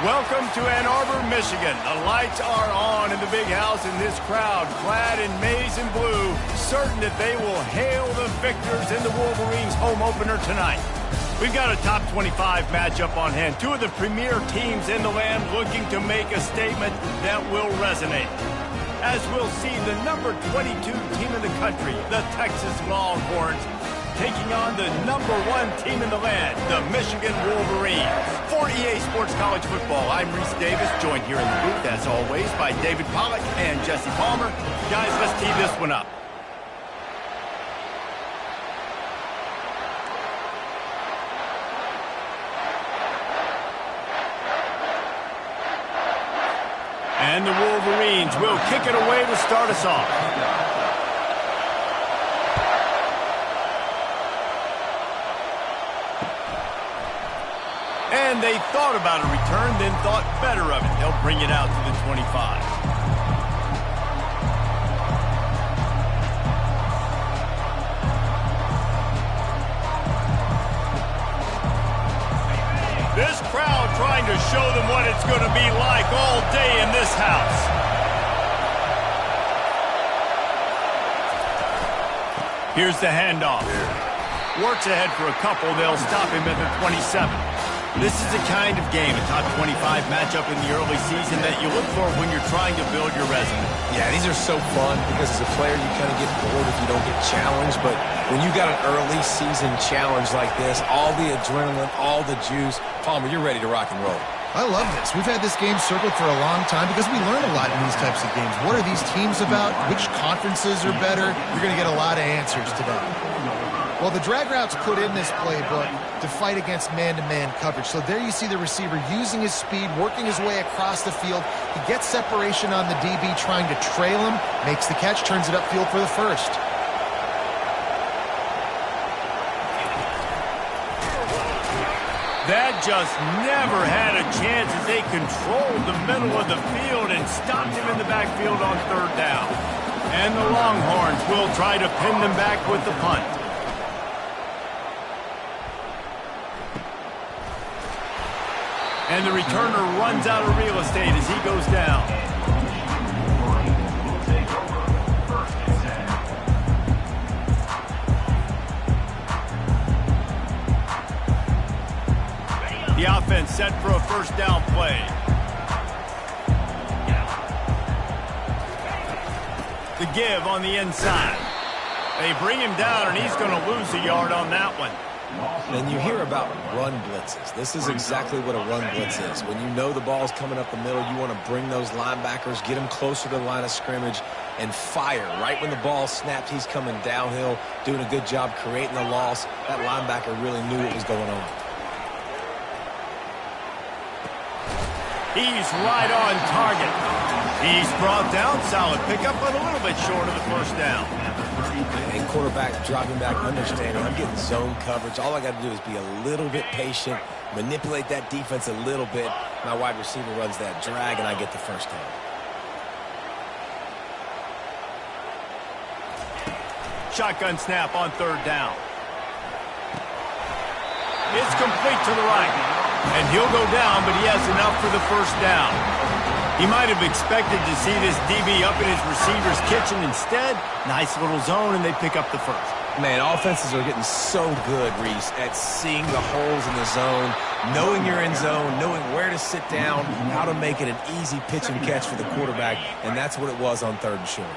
Welcome to Ann Arbor, Michigan. The lights are on in the big house, and this crowd, clad in maize and blue, certain that they will hail the victors in the Wolverines' home opener tonight. We've got a top 25 matchup on hand. Two of the premier teams in the land looking to make a statement that will resonate. As we'll see, the number 22 team in the country, the Texas Longhorns, taking on the number 1 team in the land, the Michigan Wolverines. For EA Sports College Football, I'm Reese Davis, joined here in the booth, as always, by David Pollack and Jesse Palmer. Guys, let's tee this one up. And the Wolverines will kick it away to start us off. And they thought about a return, then thought better of it. They'll bring it out to the 25. This crowd trying to show them what it's going to be like all day in this house. Here's the handoff. Works ahead for a couple. They'll stop him at the 27. This is the kind of game, a top 25 matchup in the early season that you look for when you're trying to build your resume. Yeah, these are so fun because as a player you kind of get bored if you don't get challenged, but when you got an early season challenge like this, all the adrenaline, all the juice, Palmer, you're ready to rock and roll. I love this. We've had this game circled for a long time because we learn a lot in these types of games. What are these teams about? Which conferences are better? You're going to get a lot of answers today. Well, the drag route's put in this playbook to fight against man-to-man coverage. So there you see the receiver using his speed, working his way across the field. He gets separation on the DB, trying to trail him, makes the catch, turns it upfield for the first. That just never had a chance as they controlled the middle of the field and stopped him in the backfield on third down. And the Longhorns will try to pin them back with the punt. And the returner runs out of real estate as he goes down. The offense set for a first down play. The give on the inside. They bring him down, and he's going to lose a yard on that one. And you hear about run blitzes. This is exactly what a run blitz is. When you know the ball's coming up the middle, you want to bring those linebackers, get them closer to the line of scrimmage, and fire. Right when the ball snapped, he's coming downhill, doing a good job creating the loss. That linebacker really knew what was going on. He's right on target. He's brought down. Solid pickup, but a little bit short of the first down. And quarterback dropping back, understanding I'm getting zone coverage. All I got to do is be a little bit patient, manipulate that defense a little bit. My wide receiver runs that drag, and I get the first down. Shotgun snap on third down. It's complete to the right. And he'll go down, but he has enough for the first down. He might have expected to see this DB up in his receiver's kitchen. Instead, nice little zone, and they pick up the first. Man, offenses are getting so good, Reese, at seeing the holes in the zone, knowing you're in zone, knowing where to sit down, how to make it an easy pitch and catch for the quarterback, and that's what it was on third and short.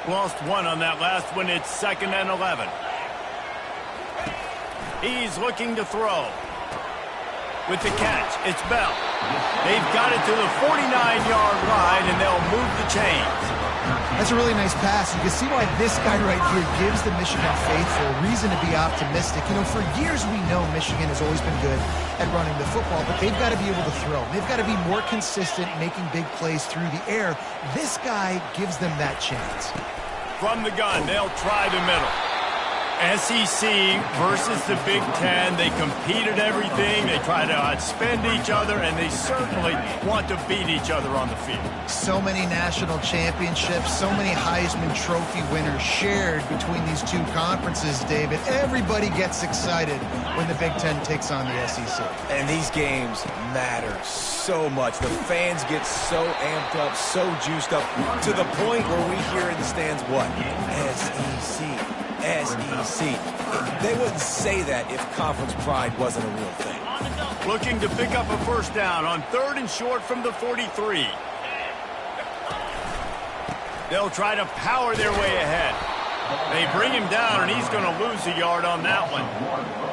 Lost one on that last one. It's 2nd and 11. He's looking to throw. With the catch, it's Bell. They've got it to the 49-yard line, and they'll move the chains. That's a really nice pass. You can see why this guy right here gives the Michigan faithful reason to be optimistic. You know, for years we know Michigan has always been good at running the football, but they've got to be able to throw. They've got to be more consistent making big plays through the air. This guy gives them that chance. From the gun, they'll try the middle. SEC versus the Big Ten. They compete at everything. They try to outspend each other, and they certainly want to beat each other on the field. So many national championships, so many Heisman Trophy winners shared between these two conferences, David. Everybody gets excited when the Big Ten takes on the SEC. And these games matter so much. The fans get so amped up, so juiced up, to the point where we hear in the stands, what? SEC. SEC. They wouldn't say that if conference pride wasn't a real thing. Looking to pick up a first down on 3rd and short from the 43. They'll try to power their way ahead. They bring him down, and he's going to lose a yard on that one.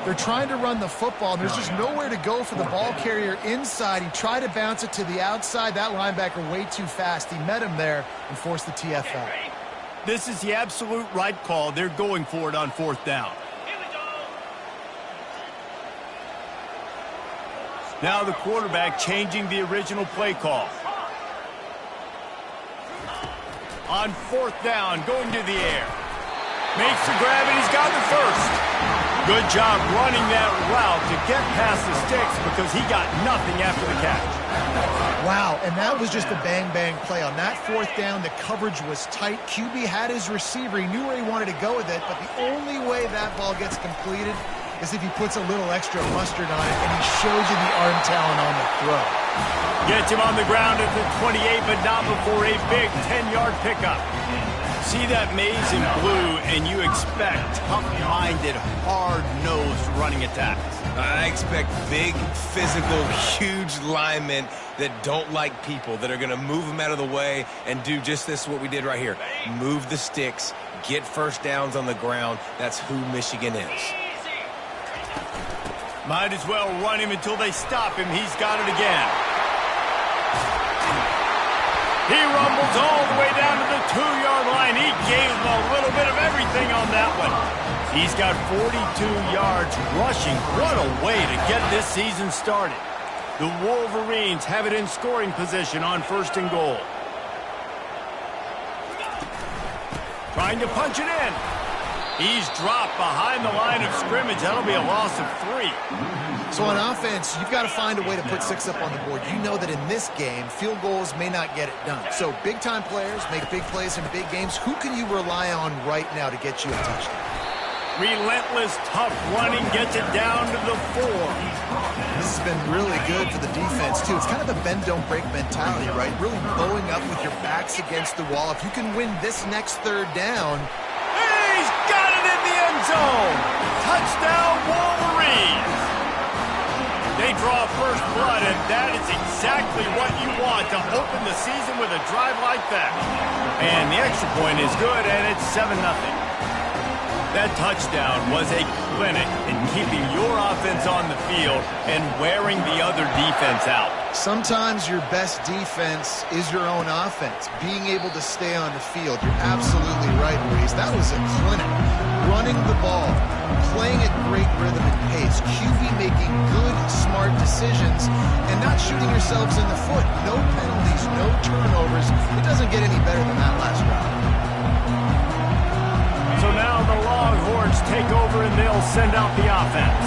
They're trying to run the football, and there's just nowhere to go for the ball carrier inside. He tried to bounce it to the outside. That linebacker way too fast. He met him there and forced the TFL. This is the absolute right call. They're going for it on 4th down. Now the quarterback changing the original play call. On 4th down, going to the air. Makes the grab, and he's got the first. Good job running that route to get past the sticks because he got nothing after the catch. Wow, and that was just a bang-bang play. On that 4th down, the coverage was tight. QB had his receiver. He knew where he wanted to go with it, but the only way that ball gets completed is if he puts a little extra mustard on it, and he shows you the arm talent on the throw. Gets him on the ground at the 28, but not before a big 10-yard pickup. See that maze in blue, and you expect tough-minded, hard-nosed running attacks. I expect big, physical, huge linemen that don't like people, that are going to move them out of the way and do just this, what we did right here. Move the sticks, get first downs on the ground. That's who Michigan is. Might as well run him until they stop him. He's got it again. He rumbles all the way down to the 2-yard line. He gave them a little bit of everything on that one. He's got 42 yards rushing. What a way to get this season started. The Wolverines have it in scoring position on 1st and goal. Trying to punch it in. He's dropped behind the line of scrimmage. That'll be a loss of 3. So on offense, you've got to find a way to put 6 up on the board. You know that in this game, field goals may not get it done. So big-time players make big plays in big games. Who can you rely on right now to get you a touchdown? Relentless, tough running gets it down to the 4. This has been really good for the defense, too. It's kind of a bend-don't-break mentality, right? Really bowing up with your backs against the wall. If you can win this next 3rd down... He's got it in the end zone! Touchdown, Wolverines! They draw first blood, and that is exactly what you want to open the season with a drive like that. And the extra point is good, and it's 7-0. That touchdown was a clinic in keeping your offense on the field and wearing the other defense out. Sometimes your best defense is your own offense, being able to stay on the field. You're absolutely right, Reese. That was a clinic. Running the ball, playing at great rhythm and pace, QB making good, smart decisions, and not shooting yourselves in the foot. No penalties, no turnovers. It doesn't get any better than that last drive. So now the Longhorns take over and they'll send out the offense.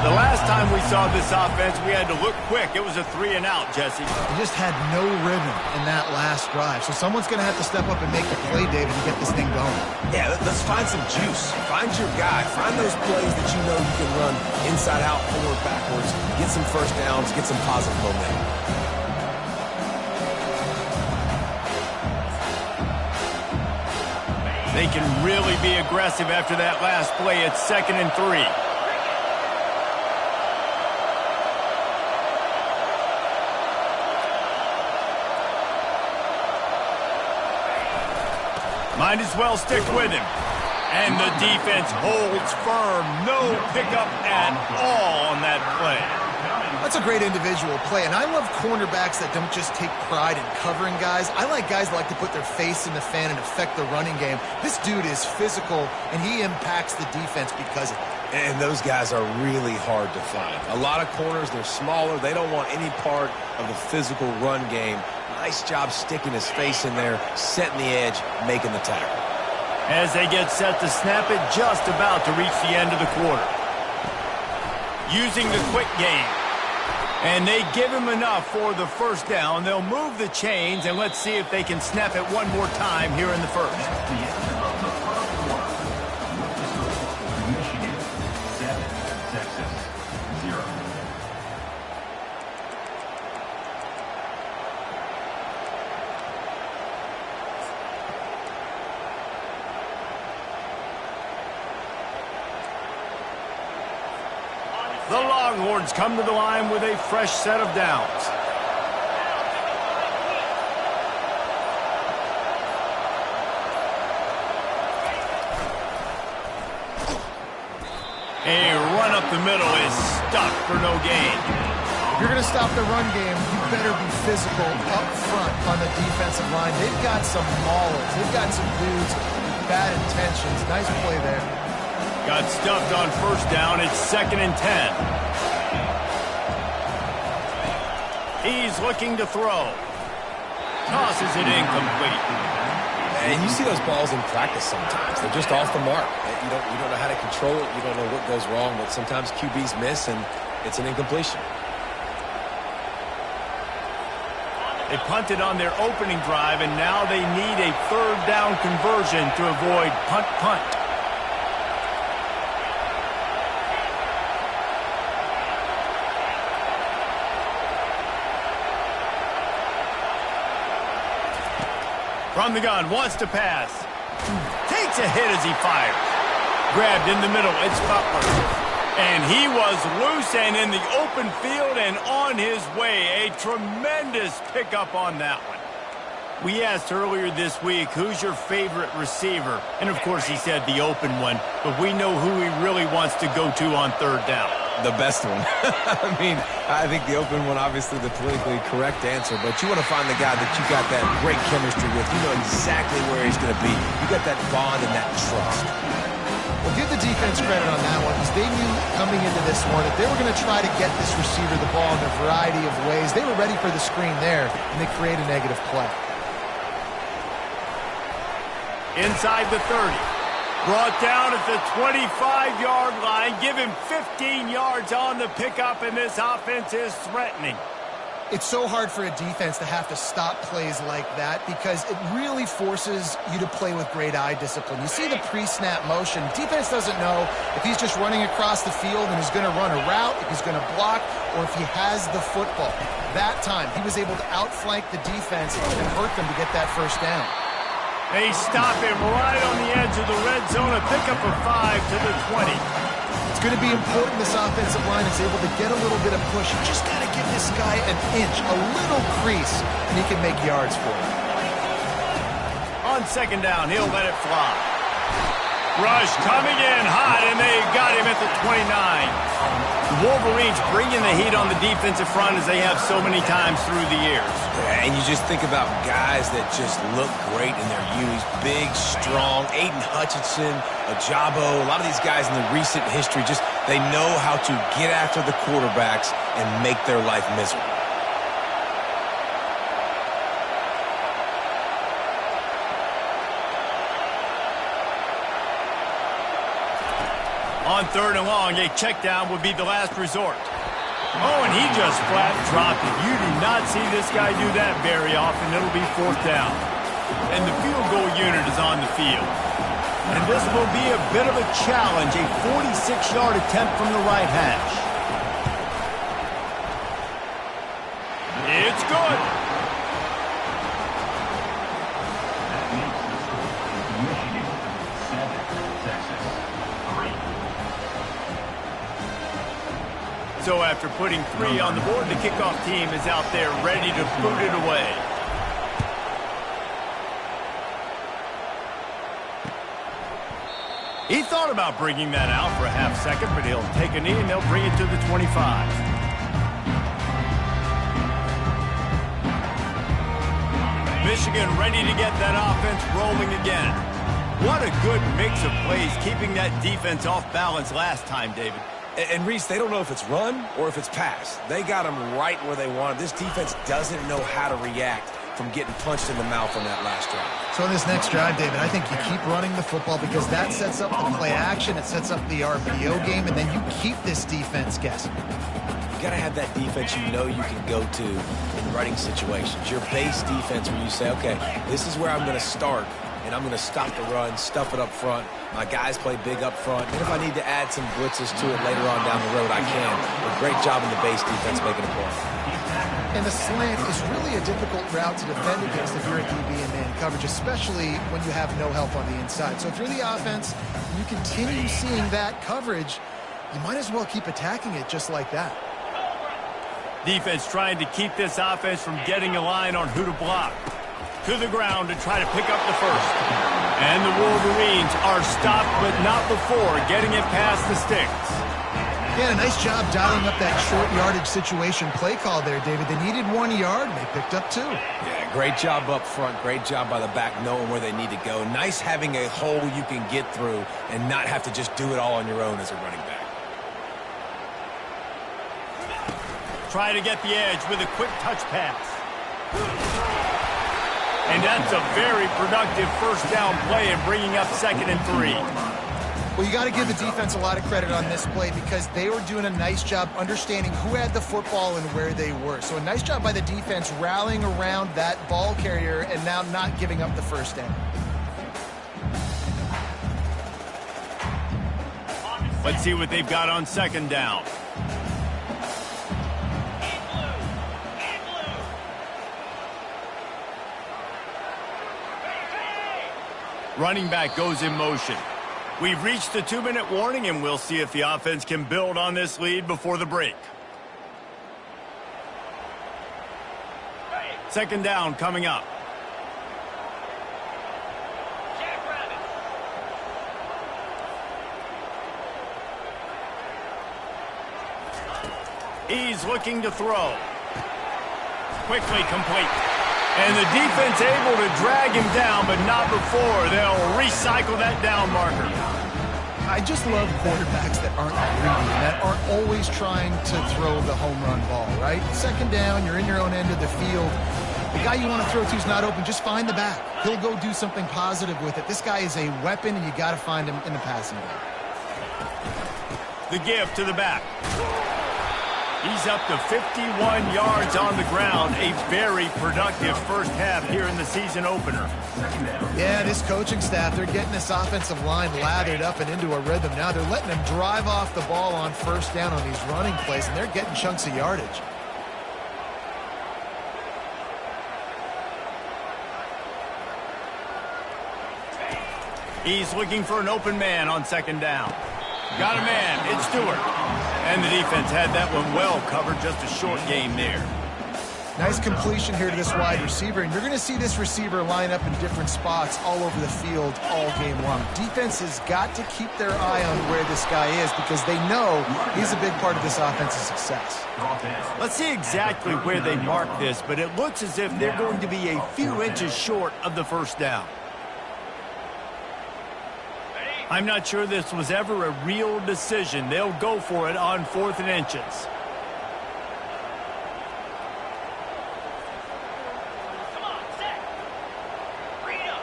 The last time we saw this offense, we had to look quick. It was a 3-and-out, Jesse. They just had no rhythm in that last drive. So someone's going to have to step up and make the play, David, and get this thing going. Yeah, let's find some juice. Find your guy. Find those plays that you know you can run inside out, forward, backwards. Get some first downs. Get some positive momentum. They can really be aggressive after that last play. It's 2nd and 3. Might as well stick with him. And the defense holds firm. No pickup at all on that play. That's a great individual play, and I love cornerbacks that don't just take pride in covering guys. I like guys that like to put their face in the fan and affect the running game. This dude is physical, and he impacts the defense because of it. And those guys are really hard to find. A lot of corners, they're smaller. They don't want any part of the physical run game. Nice job sticking his face in there, setting the edge, making the tackle. as they get set to snap it just about to reach the end of the quarter. Using the quick game. And they give him enough for the first down. They'll move the chains, and let's see if they can snap it one more time here in the first. The Longhorns come to the line with a fresh set of downs. A run up the middle is stuck for no gain. If you're going to stop the run game, you better be physical up front on the defensive line. They've got some maulers. They've got some dudes with bad intentions. Nice play there. Got stuffed on first down. It's 2nd and 10. He's looking to throw. Tosses it incomplete. And you see those balls in practice sometimes. They're just off the mark. You don't know how to control it. You don't know what goes wrong. But sometimes QBs miss, and it's an incompletion. They punted on their opening drive, and now they need a 3rd down conversion to avoid punt. From the gun, wants to pass. Takes a hit as he fires. Grabbed in the middle, it's Butler. And he was loose and in the open field and on his way. A tremendous pickup on that one. We asked earlier this week, who's your favorite receiver? And of course he said the open one, but we know who he really wants to go to on 3rd down. The best one. I think the open one, obviously the politically correct answer, but you want to find the guy that you got that great chemistry with. You know exactly where he's going to be. You got that bond and that trust. Well, give the defense credit on that one because they knew coming into this one that they were going to try to get this receiver the ball in a variety of ways. They were ready for the screen there, and they create a negative play. Inside the 30. Brought down at the 25-yard line. Give him 15 yards on the pickup, and this offense is threatening. It's so hard for a defense to have to stop plays like that because it really forces you to play with great eye discipline. You see the pre-snap motion. Defense doesn't know if he's just running across the field and he's going to run a route, if he's going to block, or if he has the football. That time, he was able to outflank the defense and hurt them to get that first down. They stop him right on the edge of the red zone. A pickup of 5 to the 20. It's going to be important this offensive line is able to get a little bit of push. You just got to give this guy an inch, a little crease, and he can make yards for it. On 2nd down, he'll let it fly. Rush coming in hot, and they got him at the 29. The Wolverines bringing the heat on the defensive front as they have so many times through the years. And you just think about guys that just look great in their youth. Big, strong, Aiden Hutchinson, Ajabo, a lot of these guys in the recent history, just they know how to get after the quarterbacks and make their life miserable. On 3rd and long, a check down would be the last resort. Oh, and he just flat dropped it. You do not see this guy do that very often. It'll be 4th down. And the field goal unit is on the field. And this will be a bit of a challenge, a 46-yard attempt from the right hash. It's good. So after putting 3 on the board, the kickoff team is out there ready to boot it away. He thought about bringing that out for a half second, but he'll take a knee and they'll bring it to the 25. Michigan ready to get that offense rolling again. What a good mix of plays, keeping that defense off balance last time, David. And Reese, they don't know if it's run or if it's pass. They got them right where they want. This defense doesn't know how to react from getting punched in the mouth on that last drive. So in this next drive, David, I think you keep running the football because that sets up the play action, it sets up the RPO game, and then you keep this defense guessing. You got to have that defense you know you can go to in running situations. Your base defense where you say, okay, this is where I'm going to start, and I'm going to stop the run, stuff it up front. My guys play big up front. And if I need to add some blitzes to it later on down the road, I can. But great job in the base defense making a play. And the slant is really a difficult route to defend against if you're a DB in man coverage, especially when you have no help on the inside. So if you're the offense and you continue seeing that coverage, you might as well keep attacking it just like that. Defense trying to keep this offense from getting a line on who to block. To the ground to try to pick up the first. And the Wolverines are stopped, but not before getting it past the sticks. Yeah, a nice job dialing up that short yardage situation play call there, David. They needed 1 yard, and they picked up 2. Yeah, great job up front. Great job by the back knowing where they need to go. Nice having a hole you can get through and not have to just do it all on your own as a running back. Try to get the edge with a quick touch pass. And that's a very productive first down play and bringing up 2nd and 3. Well, you got to give the defense a lot of credit on this play because they were doing a nice job understanding who had the football and where they were. So a nice job by the defense rallying around that ball carrier and now not giving up the first down. Let's see what they've got on 2nd down. Running back goes in motion. We've reached the 2-minute warning, and we'll see if the offense can build on this lead before the break. 2nd down coming up. He's looking to throw. Quickly complete. And the defense able to drag him down, but not before they'll recycle that down marker. I just love quarterbacks that aren't greedy, that aren't always trying to throw the home run ball, right? 2nd down, you're in your own end of the field. The guy you want to throw to is not open. Just find the back. He'll go do something positive with it. This guy is a weapon, and you got to find him in the passing game. The give to the back. He's up to 51 yards on the ground. A very productive first half here in the season opener. Yeah, this coaching staff, they're getting this offensive line lathered up and into a rhythm. Now they're letting them drive off the ball on 1st down on these running plays, and they're getting chunks of yardage. He's looking for an open man on 2nd down. Got a man. It's Stewart. And the defense had that one well covered. Just a short game there. Nice completion here to this wide receiver. And you're going to see this receiver line up in different spots all over the field all game long. Defense has got to keep their eye on where this guy is because they know he's a big part of this offense's success. Let's see exactly where they mark this, but it looks as if they're going to be a few inches short of the first down. I'm not sure this was ever a real decision. They'll go for it on 4th and inches. Come on, set. Rita.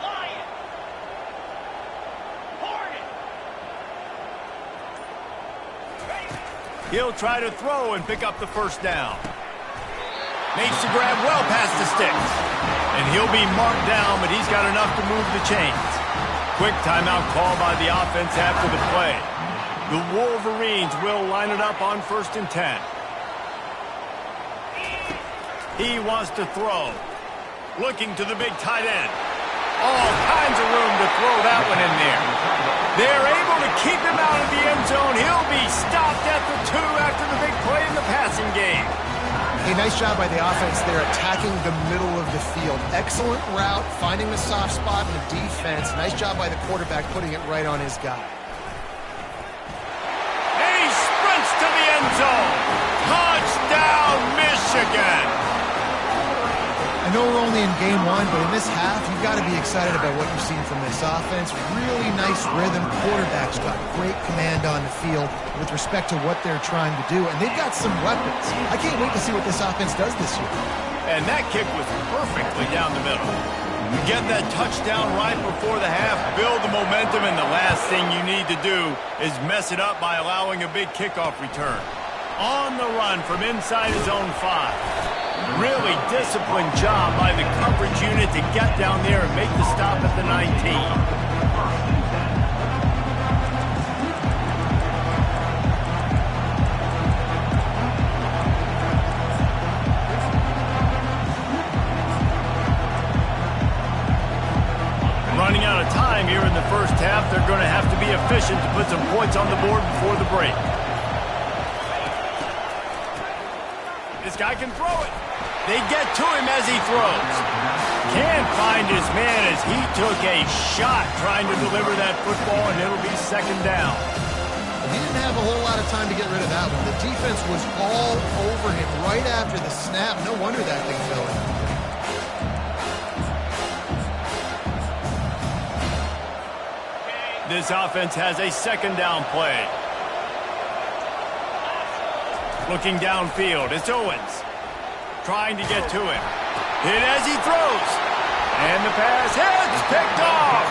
Lion. Hornet. He'll try to throw and pick up the first down. Makes the grab well past the sticks. And he'll be marked down, but he's got enough to move the chains. Quick timeout call by the offense after the play. The Wolverines will line it up on 1st and 10. He wants to throw. Looking to the big tight end. All kinds of room to throw that one in there. They're able to keep him out of the end zone. He'll be stopped at the 2 after the big play in the passing game. A nice job by the offense there attacking the middle of the field. Excellent route, finding the soft spot in the defense. Nice job by the quarterback putting it right on his guy. And he sprints to the end zone. Touchdown, Michigan. I know we're only in game one, but in this half, you've got to be excited about what you've seen from this offense. Really nice rhythm. Quarterback's got great command on the field with respect to what they're trying to do, and they've got some weapons. I can't wait to see what this offense does this year. And that kick was perfectly down the middle. You get that touchdown right before the half, build the momentum, and the last thing you need to do is mess it up by allowing a big kickoff return. On the run from inside his own 5. Really disciplined job by the coverage unit to get down there and make the stop at the 19. Running out of time here in the first half, they're going to have to be efficient to put some points on the board before the break. This guy can throw it. They get to him as he throws. Can't find his man as he took a shot trying to deliver that football, and it'll be second down. He didn't have a whole lot of time to get rid of that one. The defense was all over him right after the snap. No wonder that thing fell in. This offense has a second down play. Looking downfield, it's Owens. Trying to get to him. Hit as he throws. And the pass hits, picked off.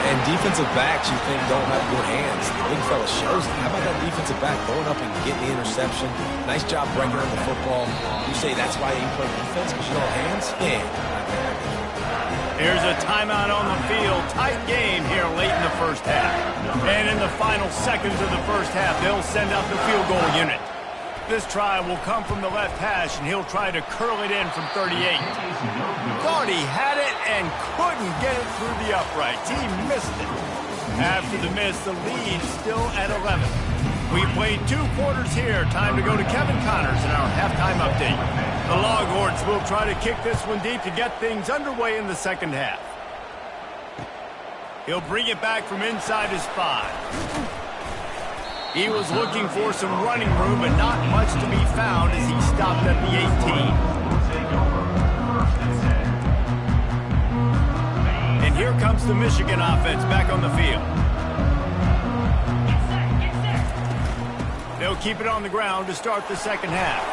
And defensive backs you think don't have good hands. The big fella shows it. How about that defensive back going up and getting the interception? Nice job breaking up the football. You say that's why you play defense because you don't have hands? Yeah. Here's a timeout on the field. Tight game here late in the first half. And in the final seconds of the first half, they'll send out the field goal unit. This try will come from the left hash, and he'll try to curl it in from 38. Thought he had it and couldn't get it through the uprights. He missed it. After the miss, the lead still at 11. We played 2 quarters here. Time to go to Kevin Connors in our halftime update. The Longhorns will try to kick this one deep to get things underway in the second half. He'll bring it back from inside his 5. He was looking for some running room, but not much to be found as he stopped at the 18. And here comes the Michigan offense back on the field. They'll keep it on the ground to start the second half.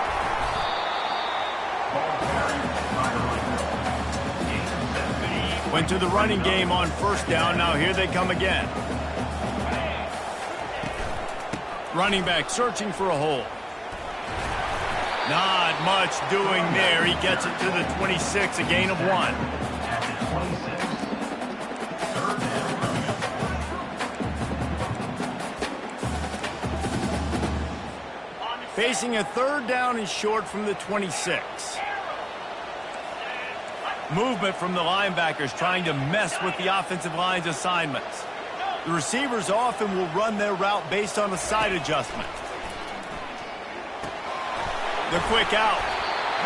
Went to the running game on first down. Now here they come again. Running back searching for a hole. Not much doing there. He gets it to the 26, a gain of 1. Facing a third down and short from the 26. Movement from the linebackers trying to mess with the offensive line's assignments. The receivers often will run their route based on a side adjustment. The quick out.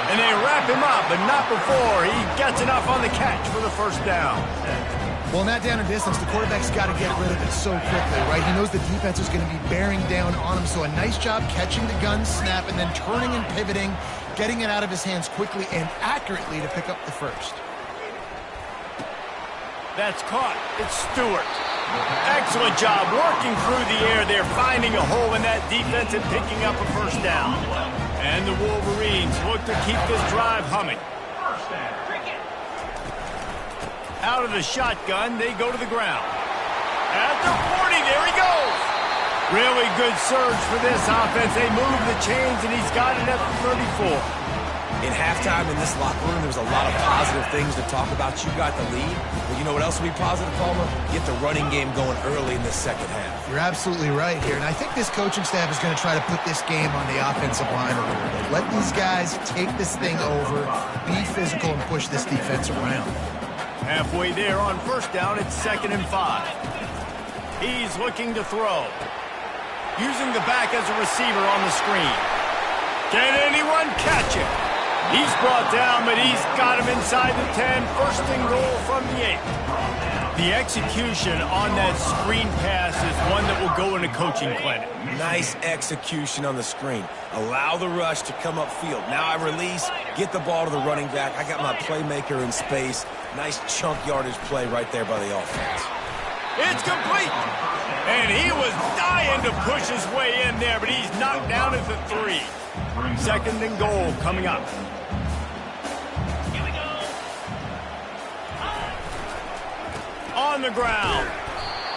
And they wrap him up, but not before he gets enough on the catch for the first down. Well, in that down and distance, the quarterback's got to get rid of it so quickly, right? He knows the defense is going to be bearing down on him, so a nice job catching the gun snap and then turning and pivoting, getting it out of his hands quickly and accurately to pick up the first. That's caught. It's Stewart. Excellent job working through the air there, finding a hole in that defense and picking up a first down. And the Wolverines look to keep this drive humming. Out of the shotgun, they go to the ground. At the 40, there he goes. Really good surge for this offense. They move the chains, and he's got it at the 34. In halftime in this locker room, there's a lot of positive things to talk about. You got the lead, but you know what else will be positive, Palmer? Get the running game going early in the second half. You're absolutely right here, and I think this coaching staff is going to try to put this game on the offensive line a little bit. Let these guys take this thing over, be physical, and push this defense around. Halfway there on first down, it's 2nd and 5. He's looking to throw. Using the back as a receiver on the screen. Can anyone catch him? He's brought down, but he's got him inside the 10. First and goal from the 8. The execution on that screen pass is one that will go in a coaching clinic. Nice execution on the screen. Allow the rush to come upfield. Now I release, get the ball to the running back. I got my playmaker in space. Nice chunk yardage play right there by the offense. It's complete. And he was dying to push his way in there, but he's knocked down at the 3. 2nd and goal coming up. Here we go. On the ground.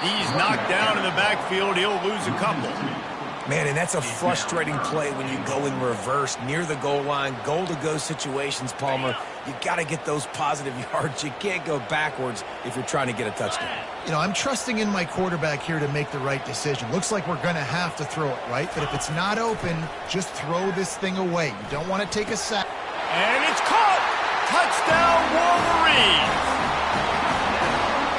He's knocked down in the backfield. He'll lose a couple. Man, and that's a frustrating play when you go in reverse near the goal line. Goal-to-go situations, Palmer. You got to get those positive yards. You can't go backwards if you're trying to get a touchdown. You know, I'm trusting in my quarterback here to make the right decision. Looks like we're going to have to throw it, right? But if it's not open, just throw this thing away. You don't want to take a sack. And it's caught. Touchdown, Wolverines.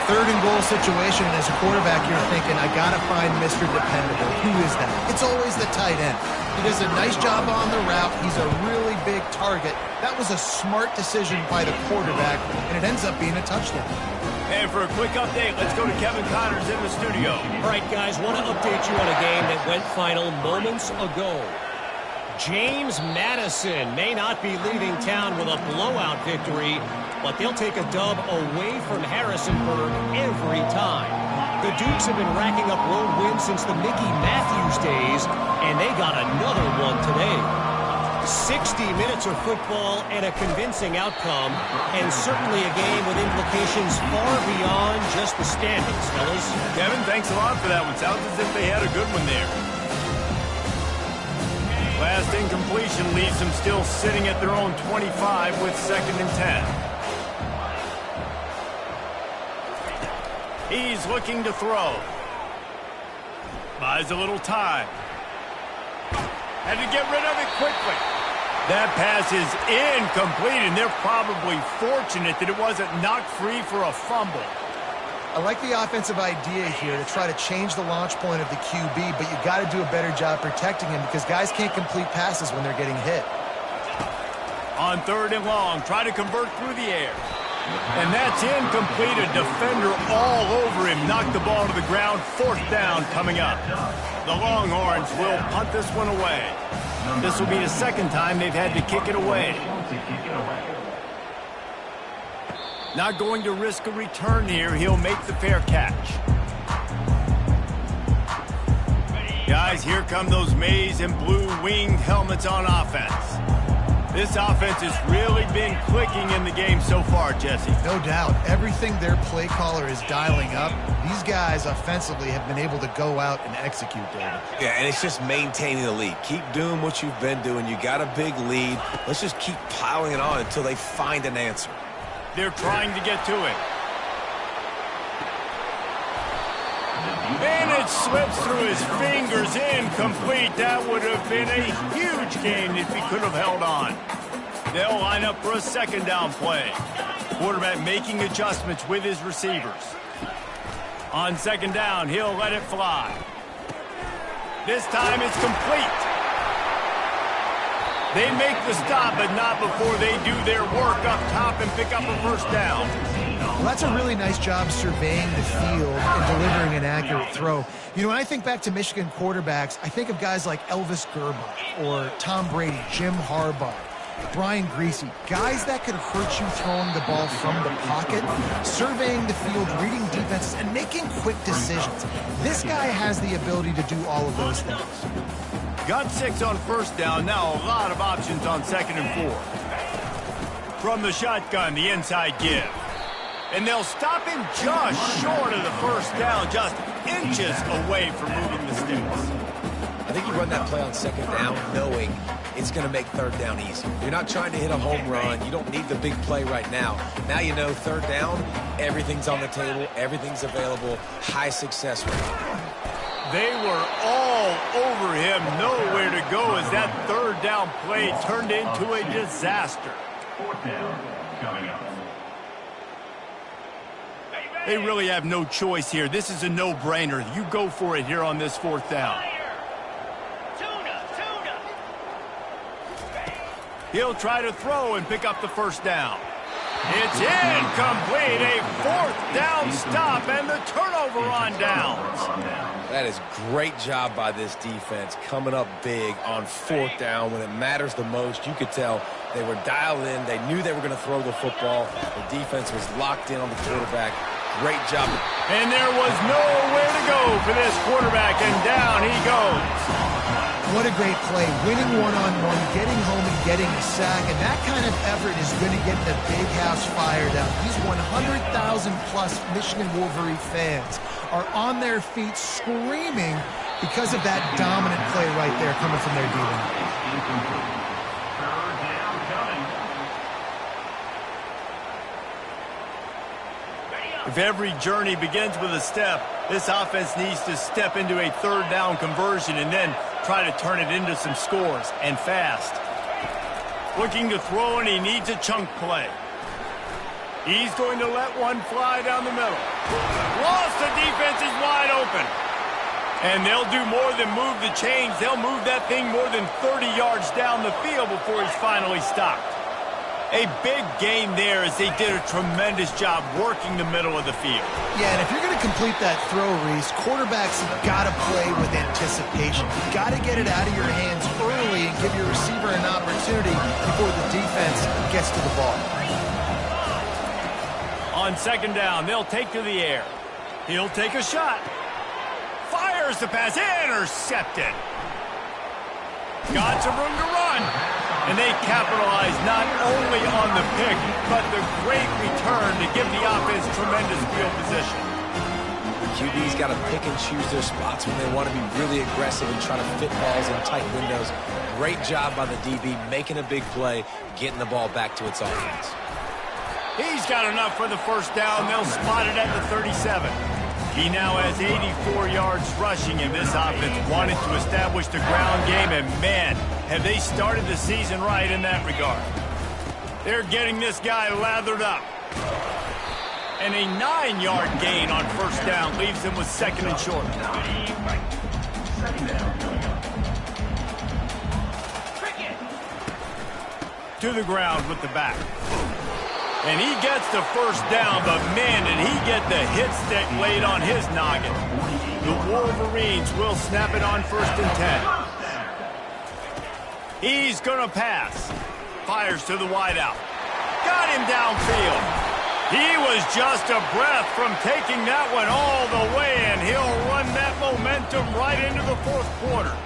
3rd and goal situation, and as a quarterback, you're thinking, I got to find Mr. Dependable. Who is that? It's always the tight end. He does a nice job on the route. He's a really big target. That was a smart decision by the quarterback, and it ends up being a touchdown. And for a quick update, let's go to Kevin Connors in the studio. All right, guys, want to update you on a game that went final moments ago. James Madison may not be leaving town with a blowout victory, but they'll take a dub away from Harrisonburg every time. The Dukes have been racking up road wins since the Mickey Matthews days, and they got another one today. 60 minutes of football and a convincing outcome, and certainly a game with implications far beyond just the standings, fellas. Kevin, thanks a lot for that one. Sounds as if they had a good one there. Last incompletion leaves them still sitting at their own 25 with 2nd and 10. He's looking to throw. Buys a little time. Had to get rid of it quickly. That pass is incomplete, and they're probably fortunate that it wasn't knocked free for a fumble. I like the offensive idea here to try to change the launch point of the QB, but you got to do a better job protecting him because guys can't complete passes when they're getting hit. On 3rd and long, try to convert through the air. And that's incomplete. A defender all over him. Knocked the ball to the ground. 4th down coming up. The Longhorns will punt this one away. This will be the 2nd time they've had to kick it away. Not going to risk a return here. He'll make the fair catch. Guys, here come those maize and blue winged helmets on offense. This offense has really been clicking in the game so far, Jesse. No doubt. Everything their play caller is dialing up, these guys offensively have been able to go out and execute, David. Yeah, and it's just maintaining the lead. Keep doing what you've been doing. You got a big lead. Let's just keep piling it on until they find an answer. They're trying to get to it. And it slips through his fingers, incomplete. That would have been a huge gain if he could have held on. They'll line up for a 2nd down play. Quarterback making adjustments with his receivers. On 2nd down, he'll let it fly. This time it's complete. They make the stop, but not before they do their work up top and pick up a 1st down. Well, that's a really nice job surveying the field and delivering an accurate throw. You know, when I think back to Michigan quarterbacks, I think of guys like Elvis Gerbach or Tom Brady, Jim Harbaugh, Brian Griese, guys that could hurt you throwing the ball from the pocket, surveying the field, reading defenses, and making quick decisions. This guy has the ability to do all of those things. Got 6 on 1st down. Now a lot of options on 2nd and 4. From the shotgun, the inside give. And they'll stop him just short of the 1st down, just inches away from moving the sticks. I think you run that play on 2nd down knowing it's going to make 3rd down easy. You're not trying to hit a home run. You don't need the big play right now. Now you know 3rd down, everything's on the table, everything's available, high success rate. They were all over him, nowhere to go as that 3rd down play turned into a disaster. 4th down coming up. They really have no choice here. This is a no-brainer. You go for it here on this 4th down. Tuna. He'll try to throw and pick up the 1st down. It's incomplete. A fourth down stop and the turnover on downs. That is great job by this defense, coming up big on fourth down when it matters the most. You could tell they were dialed in. They knew they were going to throw the football. The defense was locked in on the quarterback. Great job. And there was nowhere to go for this quarterback, and down he goes. What a great play, winning one-on-one, getting home and getting a sack, and that kind of effort is going to get the big house fired up. These 100,000-plus Michigan Wolverine fans are on their feet screaming because of that dominant play right there coming from their D-line. If every journey begins with a step, this offense needs to step into a third down conversion and then try to turn it into some scores, and fast. Looking to throw, and he needs a chunk play. He's going to let one fly down the middle. Lost, the defense is wide open. And they'll do more than move the chains. They'll move that thing more than 30 yards down the field before he's finally stopped. A big gain there as they did a tremendous job working the middle of the field. Yeah, and if you're going to complete that throw, Reese, quarterbacks have got to play with anticipation. You've got to get it out of your hands early and give your receiver an opportunity before the defense gets to the ball. On second down, they'll take to the air. He'll take a shot. Fires the pass. Intercepted. Got some room to run. And they capitalize not only on the pick, but the great return to give the offense tremendous field position. QB's got to pick and choose their spots when they want to be really aggressive and try to fit balls in tight windows. Great job by the DB making a big play, getting the ball back to its offense. He's got enough for the first down. They'll spot it at the 37. He now has 84 yards rushing, and this offense wanted to establish the ground game, and man, have they started the season right in that regard. They're getting this guy lathered up. And a 9-yard gain on first down leaves them with second and short. To the ground with the back. And he gets the first down, but man, did he get the hit stick laid on his noggin. The Wolverines will snap it on first and 10. He's going to pass. Fires to the wideout. Got him downfield. He was just a breath from taking that one all the way, and he'll run that momentum right into the fourth quarter.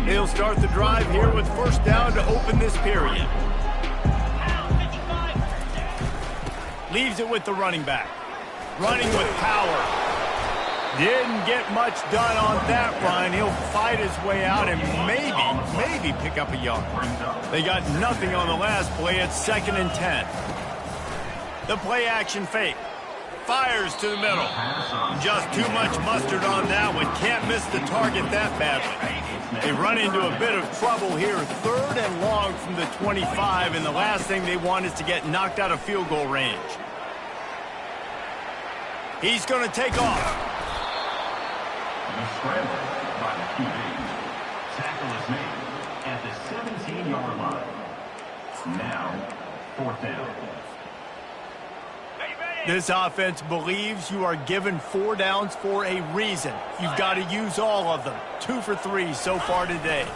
He'll start the drive here with first down to open this period. Leaves it with the running back. Running with power. Didn't get much done on that run. He'll fight his way out and maybe pick up a yard. They got nothing on the last play. It's second and 10. The play action fake. Fires to the middle. Just too much mustard on that one. Can't miss the target that badly. They run into a bit of trouble here. Third and long from the 25, and the last thing they want is to get knocked out of field goal range. He's going to take off. The scramble by the QB. Tackle is made at the 17-yard line. Now, fourth down. This offense believes you are given 4 downs for a reason. You've got to use all of them. 2 for 3 so far today.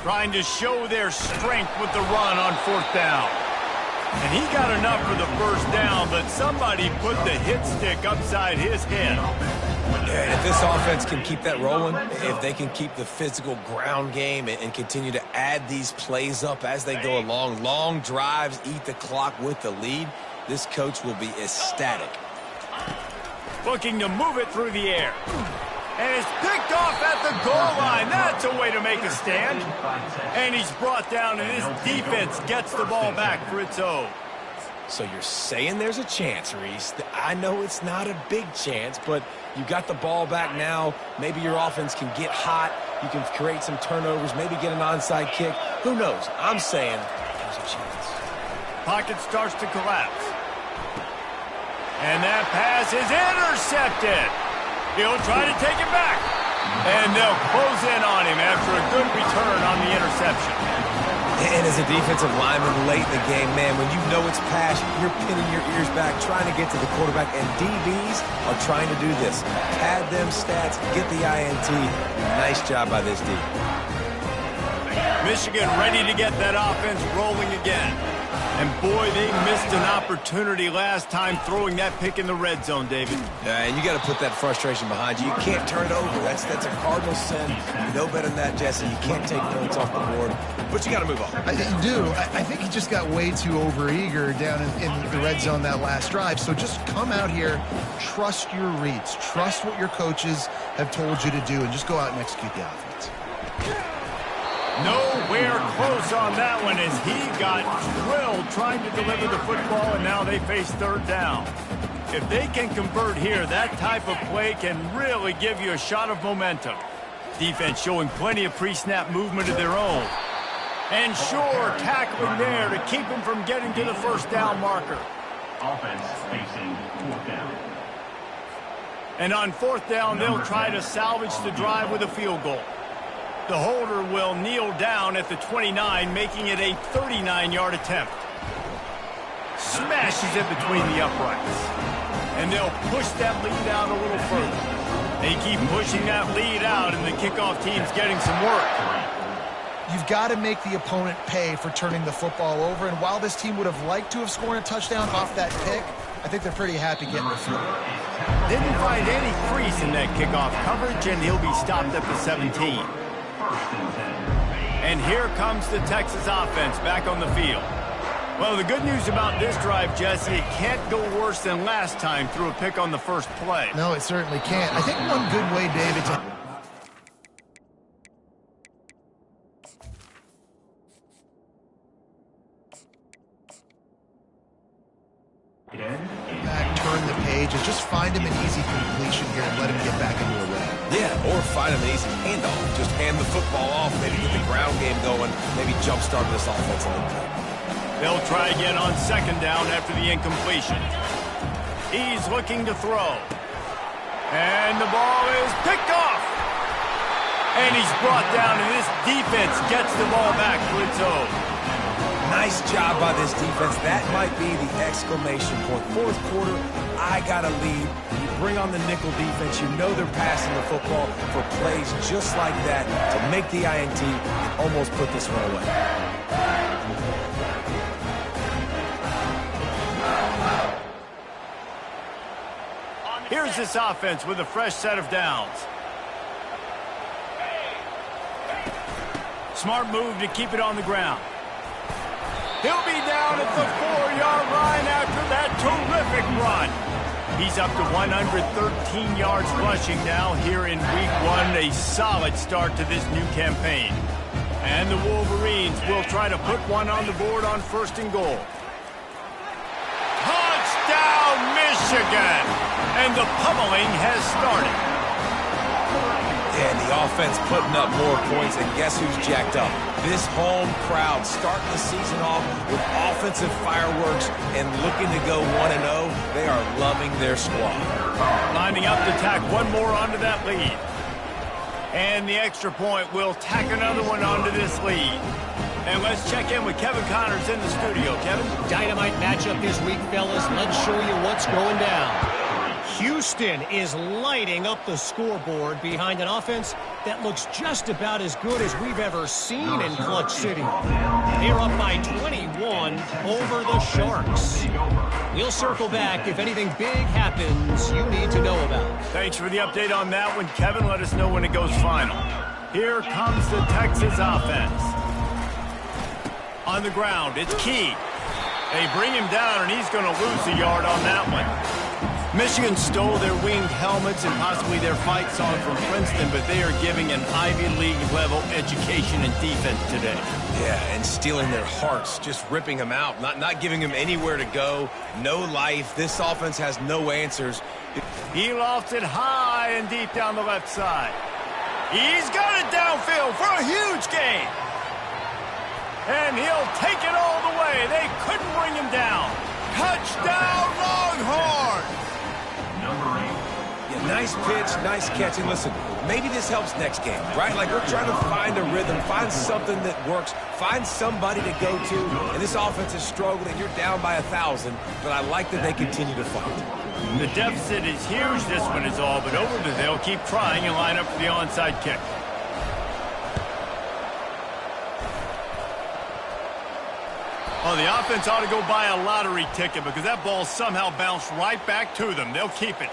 Trying to show their strength with the run on fourth down. And he got enough for the first down, but somebody put the hit stick upside his head. Yeah, and if this offense can keep that rolling, if they can keep the physical ground game and continue to add these plays up as they go along, long drives, eat the clock with the lead, this coach will be ecstatic. Looking to move it through the air. And it's picked off at the goal line. That's a way to make a stand. And he's brought down, and this defense gets the ball back for its own. So you're saying there's a chance, Reese. I know it's not a big chance, but you got the ball back now. Maybe your offense can get hot. You can create some turnovers, maybe get an onside kick. Who knows? I'm saying there's a chance. Pocket starts to collapse. And that pass is intercepted. He'll try to take it back. And they'll close in on him after a good return on the interception. And as a defensive lineman late in the game, man, when you know it's pass, you're pinning your ears back, trying to get to the quarterback, and DBs are trying to do this. Pad them stats, get the INT. Nice job by this D. Michigan ready to get that offense rolling again. And boy, they missed an opportunity last time throwing that pick in the red zone, David. And you got to put that frustration behind you. You can't turn it over. That's a cardinal sin. You know better than that, Jesse. You can't take points off the board, but you got to move on. I think you do. I think he just got way too overeager down in the red zone that last drive. So just come out here, trust your reads, trust what your coaches have told you to do, and just go out and execute the offense. Nowhere close on that one as he got drilled trying to deliver the football, and now they face third down. If they can convert here, that type of play can really give you a shot of momentum. Defense showing plenty of pre-snap movement of their own. And sure, tackling there to keep him from getting to the first down marker. Offense facing fourth down. And on fourth down, they'll try to salvage the drive with a field goal. The holder will kneel down at the 29, making it a 39-yard attempt. Smashes it between the uprights. And they'll push that lead out a little further. They keep pushing that lead out, and the kickoff team's getting some work. You've got to make the opponent pay for turning the football over, and while this team would have liked to have scored a touchdown off that pick, I think they're pretty happy getting the field. Didn't find any crease in that kickoff coverage, and he'll be stopped at the 17. And here comes the Texas offense back on the field. Well, the good news about this drive, Jesse, it can't go worse than last time through a pick on the first play. No, it certainly can't. I think one good way, David, to... back, turn the page, and just find him an easy completion here and let him get back into a run. Yeah, or find him an easy handoff. Just hand the football off, maybe get the ground game going, maybe jumpstart this offense a little bit. They'll try again on second down after the incompletion. He's looking to throw. And the ball is picked off. And he's brought down, and this defense gets the ball back for its own. Nice job by this defense. That might be the exclamation point. Fourth quarter, I got a lead. You bring on the nickel defense. You know they're passing the football for plays just like that to make the INT and almost put this one away. Here's this offense with a fresh set of downs. Smart move to keep it on the ground. He'll be down at the 4-yard line after that terrific run. He's up to 113 yards rushing now here in week one. A solid start to this new campaign. And the Wolverines will try to put one on the board on first and goal. Touchdown, Michigan! And the pummeling has started. And the offense putting up more points, and guess who's jacked up? This home crowd starting the season off with offensive fireworks and looking to go 1-0. They are loving their squad. Lining up to tack one more onto that lead. And the extra point will tack another one onto this lead. And let's check in with Kevin Connors in the studio. Kevin? Dynamite matchup this week, fellas. Let's show you what's going down. Houston is lighting up the scoreboard behind an offense that looks just about as good as we've ever seen in Clutch City. They're up by 21 over the Sharks. We'll circle back if anything big happens you need to know about. Thanks for the update on that one, Kevin. Let us know when it goes final. Here comes the Texas offense. On the ground, it's Key. They bring him down, and he's going to lose a yard on that one. Michigan stole their winged helmets and possibly their fight song from Princeton, but they are giving an Ivy League-level education and defense today. Yeah, and stealing their hearts, just ripping them out, not giving them anywhere to go, no life. This offense has no answers. He lofts it high and deep down the left side. He's got it downfield for a huge gain. And he'll take it all the way. They couldn't bring him down. Touchdown, Longhorns! Number 8. Yeah, Nice pitch, nice catch. And listen, maybe this helps next game, right? Like we're trying to find a rhythm, find something that works, find somebody to go to. And this offense is struggling. You're down by 1,000, but I like that they continue to fight. The deficit is huge, this one is all, but over the they'll keep trying and line up for the onside kick. Oh, the offense ought to go buy a lottery ticket because that ball somehow bounced right back to them. They'll keep it.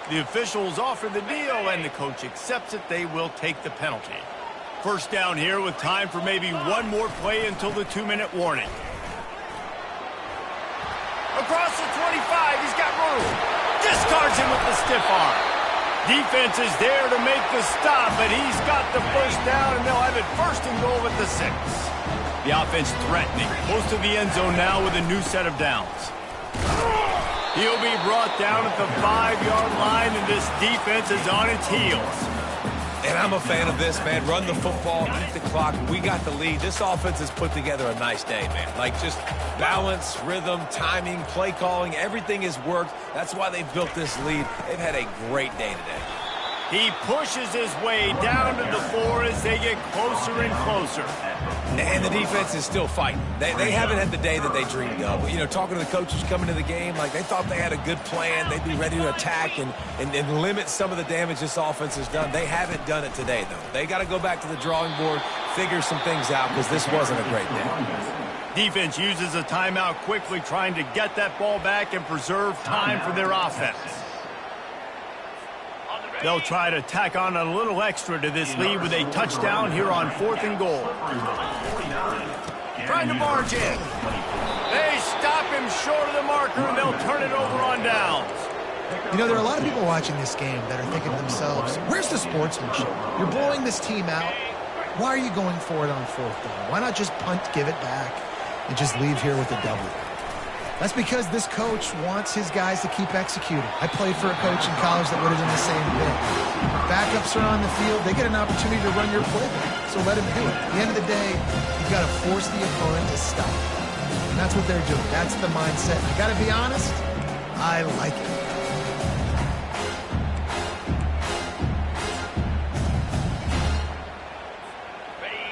The officials offer the deal, and the coach accepts it. They will take the penalty. First down here with time for maybe one more play until the 2-minute warning. Across the 25, he's got room. Discards him with the stiff arm. Defense is there to make the stop, but he's got the first down, and they'll have it first and goal at the 6. The offense threatening, close to the end zone now with a new set of downs. He'll be brought down at the 5-yard line, and this defense is on its heels. And I'm a fan of this, man. Run the football, eat the clock. We got the lead. This offense has put together a nice day, man. Like just balance, rhythm, timing, play calling, everything has worked. That's why they've built this lead. They've had a great day today. He pushes his way down to the floor as they get closer and closer. And the defense is still fighting. They haven't had the day that they dreamed of. You know, talking to the coaches coming to the game, like they thought they had a good plan. They'd be ready to attack and limit some of the damage this offense has done. They haven't done it today, though. They got to go back to the drawing board, figure some things out because this wasn't a great day. Defense uses a timeout quickly, trying to get that ball back and preserve time for their offense. They'll try to tack on a little extra to this lead with a touchdown here on 4th and goal. Trying to barge in. They stop him short of the marker, and they'll turn it over on downs. You know, there are a lot of people watching this game that are thinking to themselves, where's the sportsmanship? You're blowing this team out. Why are you going for it on 4th down? Why not just punt, give it back, and just leave here with a W? That's because this coach wants his guys to keep executing. I played for a coach in college that would have done the same thing. Backups are on the field. They get an opportunity to run your playbook, so let him do it. At the end of the day, you've got to force the opponent to stop. And that's what they're doing. That's the mindset. I got to be honest, I like it.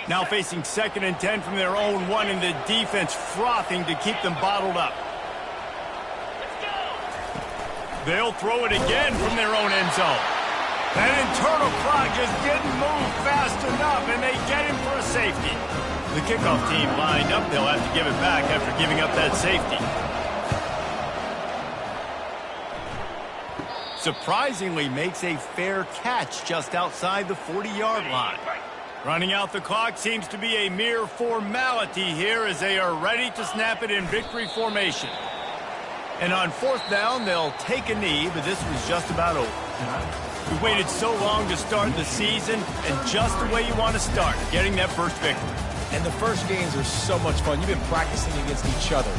Now facing 2nd and 10 from their own 1, and the defense frothing to keep them bottled up. They'll throw it again from their own end zone. That internal clock just didn't move fast enough, and they get him for a safety. The kickoff team lined up. They'll have to give it back after giving up that safety. Surprisingly makes a fair catch just outside the 40-yard line. Running out the clock seems to be a mere formality here as they are ready to snap it in victory formation. And on 4th down, they'll take a knee, but this was just about over. We waited so long to start the season, and just the way you want to start, getting that first victory. And the first games are so much fun. You've been practicing against each other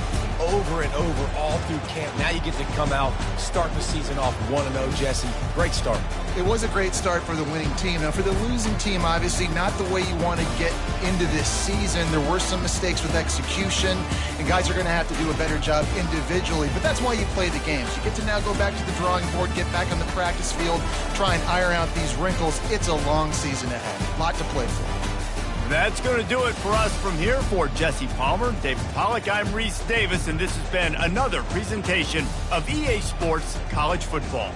over and over all through camp. Now you get to come out, start the season off 1-0, Jesse. Great start. It was a great start for the winning team. Now, for the losing team, obviously not the way you want to get into this season. There were some mistakes with execution, and guys are going to have to do a better job individually. But that's why you play the games. You get to now go back to the drawing board, get back on the practice field, try and iron out these wrinkles. It's a long season ahead. A lot to play for. That's going to do it for us from here. For Jesse Palmer, David Pollack, I'm Reese Davis, and this has been another presentation of EA Sports College Football.